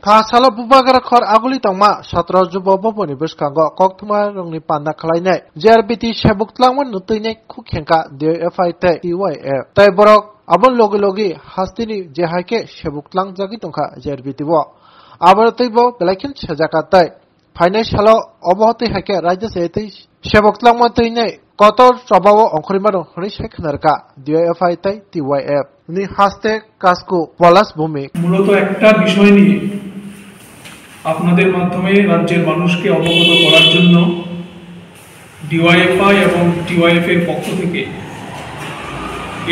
Pasal bubagar khor aguli tangma 17 jubo boboni biskango koktuma rongni panda khlainai JRBT sebuk tlangman nutuinai khukhenka DFI te TYF tai borok abon logi logi hastini jehaike sebuk tlang jagi tongkha JRBT bo abar teibo belaikin sajaka tai financial obahati hake rajya sehati sebuk tlangman tuinai kotor sabawo ongkhrimaro hri sekhnarka DFI tai TYF ni haste kasku পলাশ ভূমি মূলত একটা বিষয় নিয়ে আপনাদের মাধ্যমে রাজ্যের মানুষকে অবগত করার জন্য ডিওয়াইএফআই এবং টিওয়াইএফ এর পক্ষ থেকে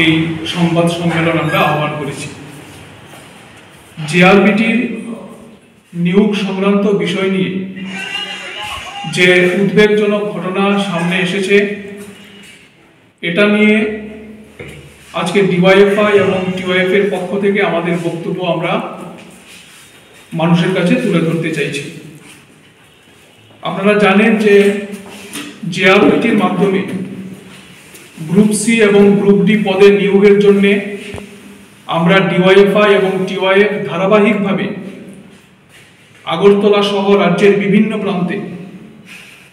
এই সংবাদ সম্মেলন আমরা আহ্বান করেছি। জেআরবিটির নিয়োগ সংক্রান্ত বিষয় নিয়ে যে উদ্বেগজনক ঘটনা সামনে এসেছে এটা নিয়ে আজকে ডিওয়াইএফআই এবং টিওয়াইএফ এর পক্ষ থেকে আমাদের বক্তব্য আমরা মানুষের কাছে তুলে ধরতে চাইছি। আপনারা জানেন যে জেআরবিটির মাধ্যমে গ্রুপ সি এবং গ্রুপ ডি পদে নিয়োগের জন্য আমরা ডিওয়াইএফআই এবং টিওয়াইএফ ধারাবাহিকভাবে আগরতলা সহ রাজ্যের বিভিন্ন প্রান্তে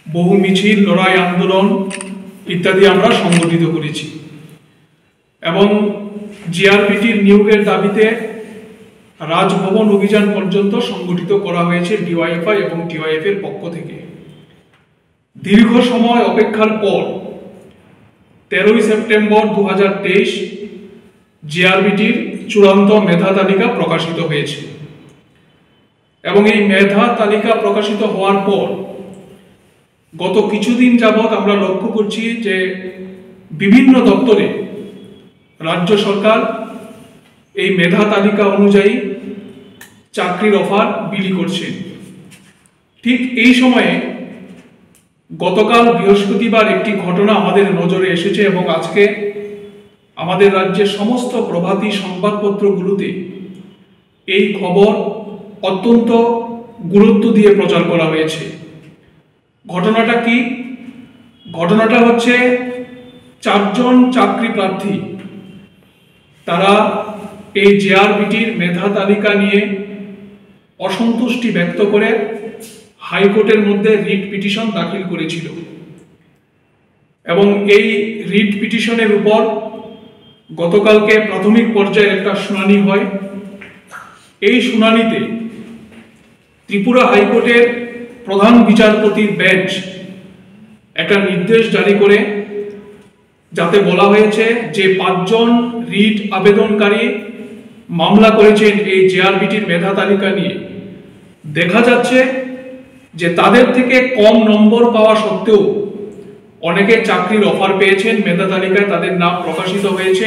বহু মিছিল, লড়াই, আন্দোলন ইত্যাদি আমরা সংগঠিত করেছি এবং জিআরবিটির নিয়োগের দাবিতে রাজভবন অভিযান পর্যন্ত সংগঠিত করা হয়েছে ডিওয়াইএফআই এবং টিওয়াইএফ এর পক্ষ থেকে। দীর্ঘ সময় অপেক্ষার পর 13 সেপ্টেম্বর 2023 জিআরবিটির চূড়ান্ত মেধা তালিকা প্রকাশিত হয়েছে এবং এই মেধা তালিকা প্রকাশিত হওয়ার পর গত কিছুদিন যাবৎ আমরা লক্ষ্য করছি যে বিভিন্ন দপ্তরে রাজ্য সরকার এই মেধা তালিকা অনুযায়ী চাকরির অফার বিলি করছে। ঠিক এই সময়ে গতকাল বৃহস্পতিবার একটি ঘটনা আমাদের নজরে এসেছে এবং আজকে আমাদের রাজ্যের সমস্ত প্রভাতী সংবাদপত্রগুলোতে এই খবর অত্যন্ত গুরুত্ব দিয়ে প্রচার করা হয়েছে। ঘটনাটা কি? ঘটনাটা হচ্ছে 4 জন চাকরি প্রার্থী তারা এই জেআরবিটির মেধা তালিকা নিয়ে অসন্তুষ্টি ব্যক্ত করে হাইকোর্টের মধ্যে রিট পিটিশন দাখিল করেছিল এবং এই রিট পিটিশনের উপর গতকালকে প্রাথমিক পর্যায়ে একটা শুনানি হয়। এই শুনানিতে ত্রিপুরা হাইকোর্টের প্রধান বিচারপতির বেঞ্চ একটা নির্দেশ জারি করে যাতে বলা হয়েছে যে 5 জন রিট আবেদনকারী মামলা করেছেন এই জেআরবিটির মেধা তালিকা নিয়ে, দেখা যাচ্ছে যে তাদের থেকে কম নম্বর পাওয়া সত্ত্বেও অনেকে চাকরির অফার পেয়েছেন, মেধা তালিকায় তাদের নাম প্রকাশিত হয়েছে,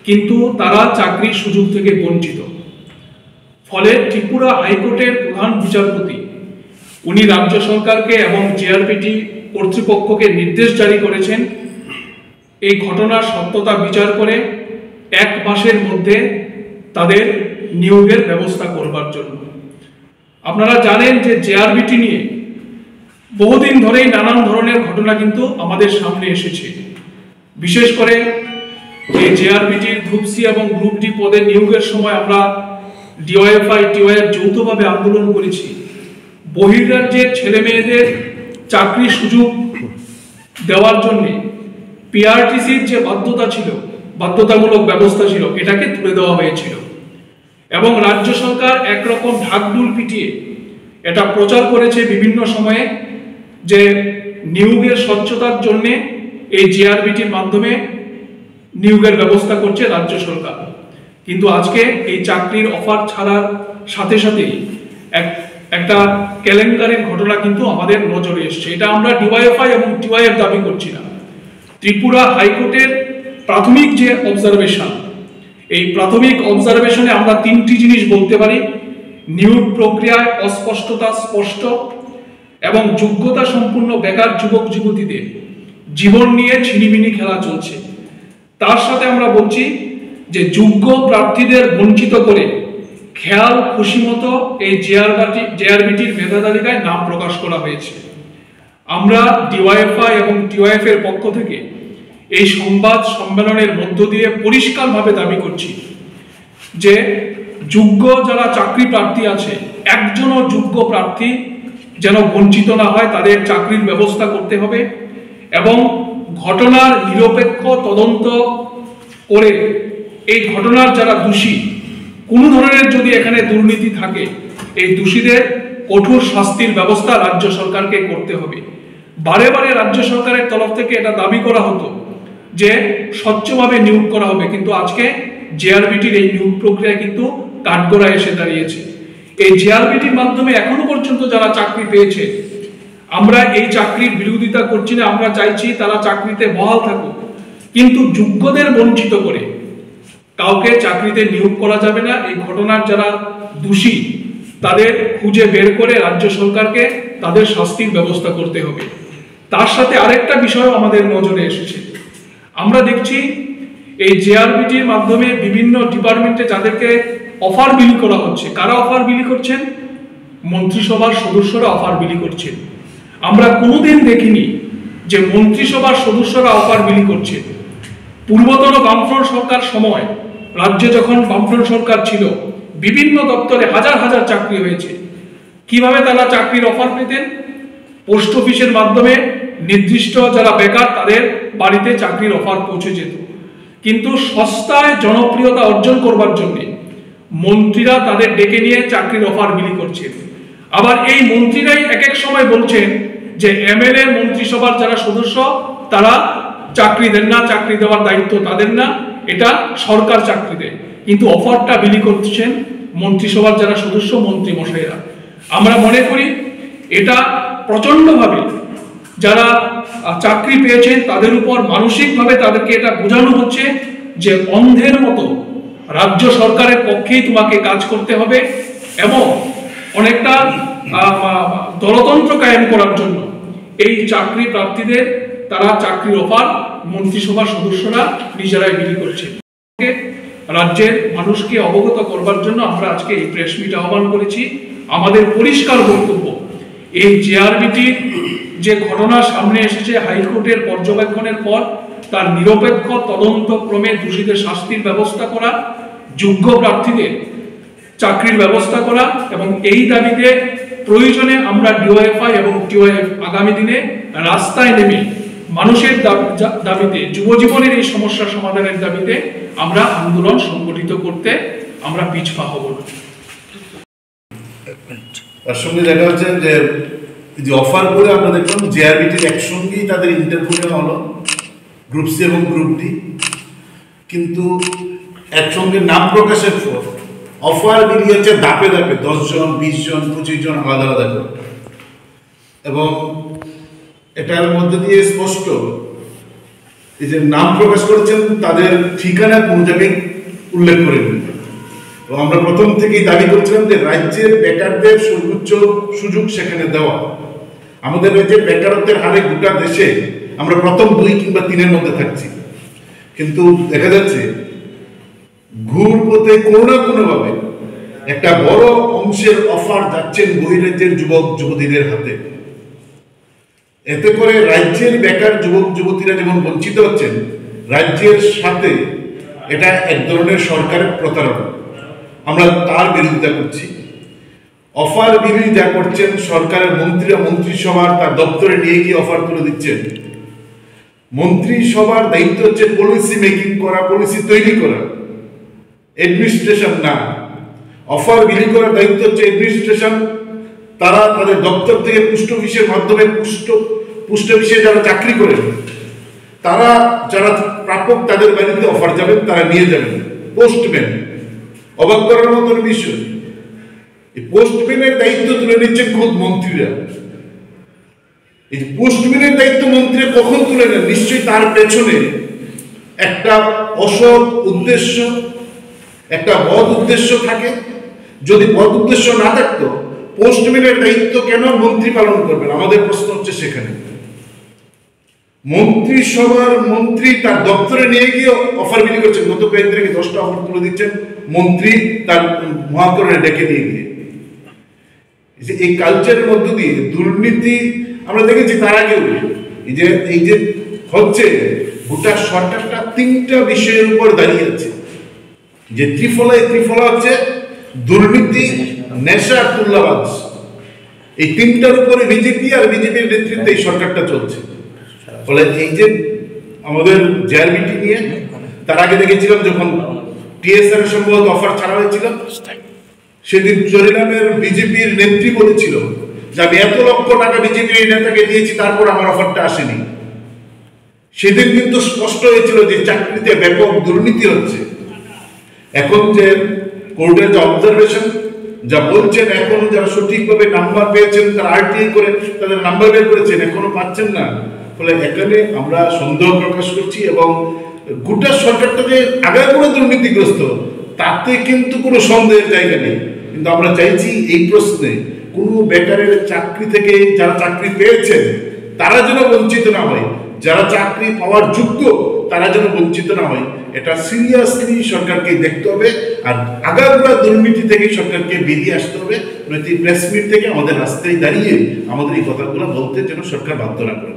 কিন্তু তারা চাকরির সুযোগ থেকে বঞ্চিত। ফলে ত্রিপুরা হাইকোর্টের প্রধান বিচারপতি উনি রাজ্য সরকারকে এবং জেআরবিটি কর্তৃপক্ষকে নির্দেশ জারি করেছেন এই ঘটনার সত্যতা বিচার করে 1 মাসের মধ্যে তাদের নিয়োগের ব্যবস্থা করবার জন্য। আপনারা জানেন যে জেআরবিটি নিয়ে বহুদিন ধরেই নানান ধরনের ঘটনা কিন্তু আমাদের সামনে এসেছে। বিশেষ করে এই জেআরবিটির গ্রুপ সি এবং গ্রুপ ডি পদে নিয়োগের সময় আমরা ডিওয়াইএফআই টিওয়াইএফ যৌথভাবে আন্দোলন করেছি। বহির্রাজ্যের ছেলে মেয়েদের চাকরির সুযোগ দেওয়ার জন্য পিআরটিসির যে বাধ্যতামূলক ব্যবস্থা ছিল এটাকে তুলে দেওয়া হয়েছিল এবং রাজ্য সরকার একরকম ঢাকঢোল পিটিয়ে এটা প্রচার করেছে বিভিন্ন সময়ে যে নিয়োগের স্বচ্ছতার জন্য এই জিআরবিটির মাধ্যমে নিয়োগের ব্যবস্থা করছে রাজ্য সরকার। কিন্তু আজকে এই চাকরির অফার ছাড়ার সাথে সাথেই একটা কেলেঙ্কারির ঘটনা কিন্তু আমাদের নজরে এসছে। এটা আমরা ডিওয়াইএফআই এবং টিওয়াইএফ দাবি করছি না। ত্রিপুরা হাইকোর্টের প্রাথমিক যে অবজারভেশন, এই প্রাথমিক অবজারভেশনে আমরা 3টি জিনিস বলতে পারি। নিয়োগ প্রক্রিয়ায় অস্পষ্টতা স্পষ্ট এবং যোগ্যতা সম্পূর্ণ বেকার যুবক যুবতীদের জীবন নিয়ে ছিনিমিনি খেলা চলছে। তার সাথে আমরা বলছি যে যোগ্য প্রার্থীদের বঞ্চিত করে খেয়াল খুশি মতো এই জেআরবিটির মেধা তালিকায় নাম প্রকাশ করা হয়েছে। আমরা ডিওয়াইএফআই এবং টিওয়াইএফ এর পক্ষ থেকে এই সংবাদ সম্মেলনের মধ্য দিয়ে পরিষ্কারভাবে দাবি করছি যে যোগ্য যারা চাকরি প্রার্থী আছে একজনও যোগ্য প্রার্থী যেন বঞ্চিত না হয়, তাদের চাকরির ব্যবস্থা করতে হবে এবং ঘটনার নিরপেক্ষ তদন্ত করে এই ঘটনার যারা দোষী, কোনো ধরনের যদি এখানে দুর্নীতি থাকে, এই দোষীদের কঠোর শাস্তির ব্যবস্থা রাজ্য সরকারকে করতে হবে। বারে বারে রাজ্য সরকারের তরফ থেকে এটা দাবি করা হতো যে স্বচ্ছভাবে নিয়োগ করা হবে, কিন্তু আজকে জেআরবিটির এই নিয়োগ প্রক্রিয়া কিন্তু কাঠগড়ায় এসে দাঁড়িয়েছে। এই জেআরবিটির মাধ্যমে এখনো পর্যন্ত যারা চাকরি পেয়েছে, আমরা এই চাকরির বিরোধিতা করছি না, আমরা চাইছি তারা চাকরিতে বহাল থাকুক, কিন্তু যোগ্যদের বঞ্চিত করে কাউকে চাকরিতে নিয়োগ করা যাবে না। এই ঘটনার যারা দোষী তাদের খুঁজে বের করে রাজ্য সরকারকে তাদের শাস্তির ব্যবস্থা করতে হবে। তার সাথে আরেকটা বিষয় আমাদের নজরে এসেছে, আমরা দেখছি এই জেআরবিটির মাধ্যমে বিভিন্ন ডিপার্টমেন্টে যাদেরকে অফার বিলি করা হচ্ছে, কারা অফার বিলি করছেন? মন্ত্রিসভার সদস্যরা অফার বিলি করছেন। আমরা কোনোদিন দেখিনি যে মন্ত্রিসভার সদস্যরা অফার বিলি করছে। পূর্বতন বামফ্রন্ট সরকার সময় রাজ্যে যখন বামফ্রন্ট সরকার ছিল, বিভিন্ন দপ্তরে হাজার হাজার চাকরি হয়েছে। কিভাবে তারা চাকরির অফার পেতেন? পোস্ট অফিসের মাধ্যমে নির্দিষ্ট যারা বেকার তাদের বাড়িতে চাকরির অফার পৌঁছে যেত। কিন্তু সস্তায় জনপ্রিয়তা অর্জন করবার জন্য মন্ত্রীরা তাদের ডেকে নিয়ে চাকরির অফার বিলি করছেন। আবার এই মন্ত্রীরাই এক এক সময় বলছেন যে এমএলএ মন্ত্রিসভার যারা সদস্য তারা চাকরি দেন না, চাকরি দেওয়ার দায়িত্ব তাদের না, এটা সরকার চাকরি দেয়, কিন্তু অফারটা বিলি করছেন মন্ত্রিসভার যারা সদস্য, মন্ত্রী মশাইরা। আমরা মনে করি এটা প্রচন্ডভাবে যারা চাকরি পেয়েছেন তাদের উপর মানসিকভাবে তাদেরকে এটা বোঝানো হচ্ছে যে অন্ধের মতো রাজ্য সরকারের পক্ষেই তোমাকে কাজ করতে হবে এবং অনেকটা দলতন্ত্র কায়েম করার জন্য এই চাকরি প্রার্থীদের তারা চাকরির অফার মন্ত্রিসভার সদস্যরা নিজেরাই বিলি করছে। রাজ্যের মানুষকে অবগত করবার জন্য আমরা আজকে এই প্রেস মিট আহ্বান করেছি। আমাদের পরিষ্কার বক্তব্য, এই জেআরবিটি যে ঘটনা সামনে এসেছে হাইকোর্টের পর্যবেক্ষণের পর, তার নিরপেক্ষ তদন্ত ক্রমে দোষীদের শাস্তির ব্যবস্থা করা, যোগ্য প্রার্থীদের চাকরির ব্যবস্থা করা এবং এই দাবিতে প্রয়োজনে আমরা ডিওএফআই এবং টিওএফ আগামী দিনে রাস্তায় নেমে মানুষের দাবিতে, যুব জীবনের এই সমস্যা সমাধানের দাবিতে আমরা আন্দোলন সংগঠিত করতে আমরা পিছপা হব না। তার সঙ্গে দেখা হচ্ছে যে অফার করে আমরা দেখলাম জেআরবিটির একসঙ্গেই তাদের ইন্টারভিউ হলো, গ্রুপ সি এবং গ্রুপ ডি, কিন্তু একসঙ্গে নাম প্রকাশের পর অফার বেরিয়েছে ধাপে ধাপে 10 জন, 20 জন, 25 জন আলাদা আলাদা করে, এবং এটার মধ্যে দিয়ে স্পষ্ট এই যে নাম প্রকাশ করেছেন তাদের ঠিকানা কোন জায়গায় উল্লেখ করেন। এবং আমরা প্রথম থেকেই দাবি করছিলাম যে রাজ্যের বেকারদের সর্বোচ্চ সুযোগ সেখানে দেওয়া। আমাদের রাজ্যের বেকারত্বের হারে গোটা দেশে আমরা প্রথম 2 কিংবা 3-এর মধ্যে থাকছি, কিন্তু দেখা যাচ্ছে ঘুর পথে কোনো না কোনোভাবে একটা বড় অংশের অফার যাচ্ছেন বহিরাজ্যের যুবক যুবতীদের হাতে। এতে করে রাজ্যের বেকার যুবক যুবতীরা যেমন বঞ্চিত হচ্ছেন, রাজ্যের সাথে এটা এক ধরনের সরকারের প্রতারণা। আমরা তার বিরোধিতা করছি। অফার বিলি যা করছেন সরকারের মন্ত্রীরা মন্ত্রিসভার তার দপ্তরে নিয়ে গিয়ে অফার তুলে দিচ্ছেন। মন্ত্রিসভার দায়িত্ব হচ্ছে পলিসি মেকিং করা, পলিসি তৈরি করা, অ্যাডমিনিস্ট্রেশন না। অফার বিলি করার দায়িত্ব হচ্ছে অ্যাডমিনিস্ট্রেশন। তারা তাদের দপ্তর থেকে পোস্ট অফিসের মাধ্যমে পোস্ট অফিসে যারা চাকরি করেন তারা যারা প্রাপক তাদের বাড়িতে অফার যাবেন, তারা নিয়ে যাবেন। পোস্টম্যান, অবাক করার মতন বিষয়, এই পোস্টম্যানের দায়িত্ব তুলে নিচ্ছেন খোদ মন্ত্রীরা। এই পোস্টম্যানের দায়িত্ব মন্ত্রীরা কখন তুলে নেন? নিশ্চয়ই তার পেছনে একটা অসৎ উদ্দেশ্য, একটা বদ উদ্দেশ্য থাকে। যদি বদ উদ্দেশ্য না থাকতো পোস্টম্যানের দায়িত্ব কেন মন্ত্রী পালন করবেন? আমাদের প্রশ্ন হচ্ছে সেখানে। মন্ত্রিসভার মন্ত্রী তার দপ্তরে নিয়ে গিয়ে অফার বিলি করছেন। গত কয়েকদিন আগে 10টা অফার তুলে দিচ্ছেন মন্ত্রী তার মহাকরণে ডেকে নিয়ে গিয়ে। এই কালচারের মধ্য দিয়ে দুর্নীতি আমরা দেখেছি। তার আগেও এই যে হচ্ছে গোটা সরকারটা 3টা বিষয়ের উপর দাঁড়িয়ে আছে। যে ত্রিফলা হচ্ছে দুর্নীতি, নেশা আর তুল্লাবাজ, এই তিনটার উপরে বিজেপি আর বিজেপির নেতৃত্বে এই সরকারটা চলছে। ফলে এই যে আমাদের জেআরবিটি নিয়ে তার আগে দেখেছিলাম যখন টিএসআর এর সম্ভবত অফার ছাড়া হয়েছিল, সেদিন চরিলামের বিজেপির নেত্রী বলেছিল যে আমি এত লক্ষ টাকা বিজেপির নেতাকে দিয়েছি, তারপর আমার অফারটা আসেনি। সেদিন কিন্তু স্পষ্ট হয়েছিল যে চাকরিতে ব্যাপক দুর্নীতি হচ্ছে। এখন যে কোর্টের যে অবজারভেশন যা বলছেন, এখনো যারা সঠিকভাবে নাম্বার পেয়েছেন তারা আরটিআই করে তাদের নাম্বার বের করেছেন, এখনো পাচ্ছেন না। ফলে এখানে আমরা সন্দেহ প্রকাশ করছি এবং গোটা সরকারটা যে আগাগোড়া দুর্নীতিগ্রস্ত তাতে কিন্তু কোনো সন্দেহের জায়গা নেই। কিন্তু আমরা চাইছি এই প্রশ্নে কোনো বেকারের চাকরি থেকে যারা চাকরি পেয়েছেন তারা যেন বঞ্চিত না হয়, যারা চাকরি পাওয়ার যোগ্য তারা যেন বঞ্চিত না হয়। এটা সিরিয়াসলি সরকারকে দেখতে হবে, আর আগাগোড়া দুর্নীতি থেকে সরকারকে বেরিয়ে আসতে হবে। প্রেস মিট থেকে আমাদের রাস্তায় দাঁড়িয়ে আমাদের এই কথাগুলো বলতে যেন সরকার বাধ্য না করে।